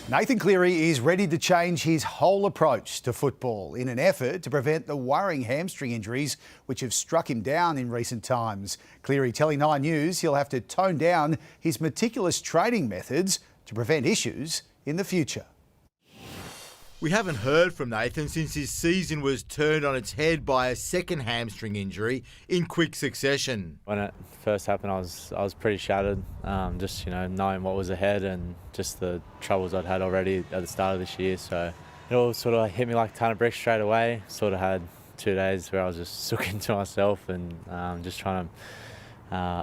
Nathan Cleary is ready to change his whole approach to football in an effort to prevent the worrying hamstring injuries which have struck him down in recent times. Cleary telling Nine News he'll have to tone down his meticulous training methods to prevent issues in the future. We haven't heard from Nathan since his season was turned on its head by a second hamstring injury in quick succession. When it first happened, I was pretty shattered, just knowing what was ahead and just the troubles I'd had already at the start of this year. So it all sort of hit me like a ton of bricks straight away. Sort of had 2 days where I was just sooking to myself and just trying to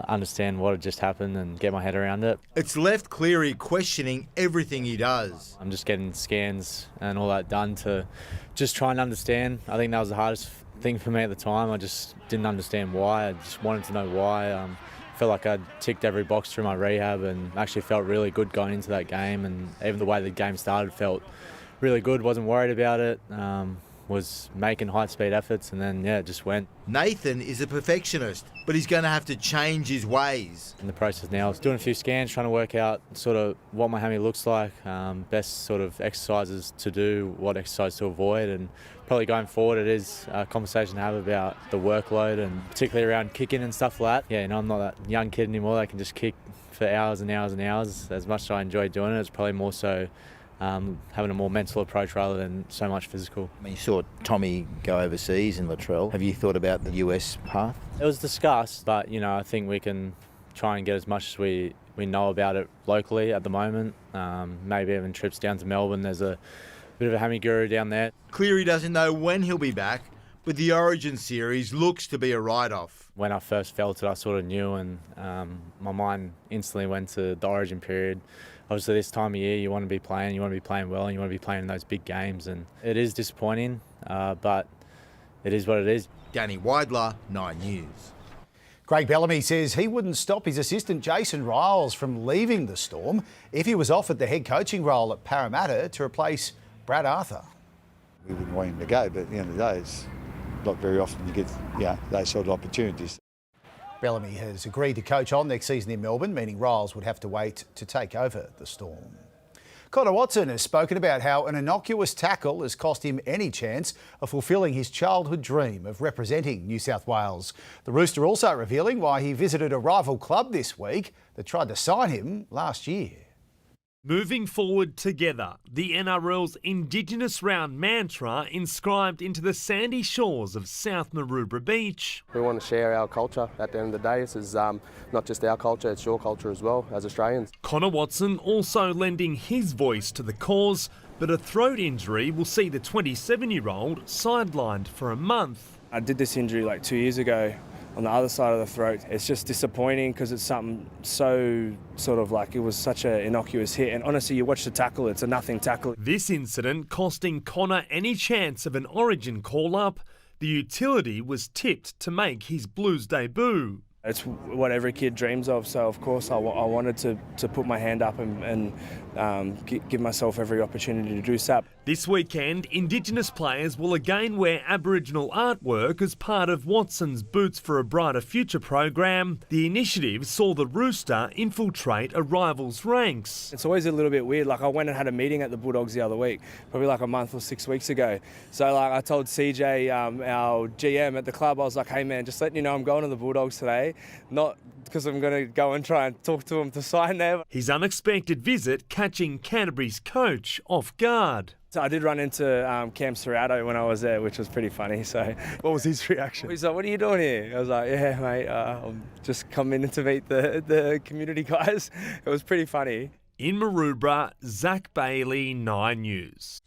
understand what had just happened and get my head around it. It's left Cleary questioning everything he does. I'm just getting scans and all that done to just try and understand. I think that was the hardest thing for me at the time. I just didn't understand why. I just wanted to know why. I felt like I'd ticked every box through my rehab and actually felt really good going into that game, and even the way the game started felt really good. Wasn't worried about it. Was making high-speed efforts, and then, it just went. Nathan is a perfectionist, but he's going to have to change his ways. In the process now, I was doing a few scans, trying to work out sort of what my hammy looks like, best sort of exercises to do, what exercise to avoid, and probably going forward it is a conversation to have about the workload, and particularly around kicking and stuff like that. I'm not that young kid anymore that can just kick for hours and hours and hours. As much as I enjoy doing it, it's probably more so having a more mental approach rather than so much physical. I mean, you saw Tommy go overseas in Latrell. Have you thought about the US path? It was discussed, but I think we can try and get as much as we know about it locally at the moment. Maybe even trips down to Melbourne. There's a bit of a hammy guru down there. Cleary doesn't know when he'll be back, but the Origin series looks to be a write-off. When I first felt it, I sort of knew, and my mind instantly went to the Origin period. Obviously, this time of year, you want to be playing well, and you want to be playing in those big games. And it is disappointing, but it is what it is. Danny Weidler, 9 News. Craig Bellamy says he wouldn't stop his assistant Jason Riles from leaving the Storm if he was offered the head coaching role at Parramatta to replace Brad Arthur. We wouldn't want him to go, but at the end of the day, it's not very often you get those sort of opportunities. Bellamy has agreed to coach on next season in Melbourne, meaning Riles would have to wait to take over the Storm. Connor Watson has spoken about how an innocuous tackle has cost him any chance of fulfilling his childhood dream of representing New South Wales. The Rooster also revealing why he visited a rival club this week that tried to sign him last year. Moving forward together, the NRL's Indigenous Round mantra inscribed into the sandy shores of South Maroubra Beach. We want to share our culture. At the end of the day, this is not just our culture, it's your culture as well as Australians. Connor Watson also lending his voice to the cause, but a throat injury will see the 27-year-old sidelined for a month. I did this injury like 2 years ago on the other side of the throat. It's just disappointing because it's something so sort of like it was such an innocuous hit. And honestly, you watch the tackle, it's a nothing tackle. This incident costing Connor any chance of an Origin call-up. The utility was tipped to make his Blues debut. It's what every kid dreams of, so of course I wanted to put my hand up and give myself every opportunity to do so. This weekend, Indigenous players will again wear Aboriginal artwork as part of Watson's Boots for a Brighter Future program. The initiative saw the Rooster infiltrate a rival's ranks. It's always a little bit weird. Like I went and had a meeting at the Bulldogs the other week, probably like a month or 6 weeks ago. So like I told CJ, our GM at the club, I was like, hey man, just letting you know I'm going to the Bulldogs today. Not because I'm going to go and try and talk to him to sign there. His unexpected visit catching Canterbury's coach off guard. So I did run into Cam Serrato when I was there, which was pretty funny. So what was his reaction? He's like, what are you doing here? I was like, yeah, mate, I'm just coming in to meet the community guys. It was pretty funny. In Maroubra, Zach Bailey, 9 News.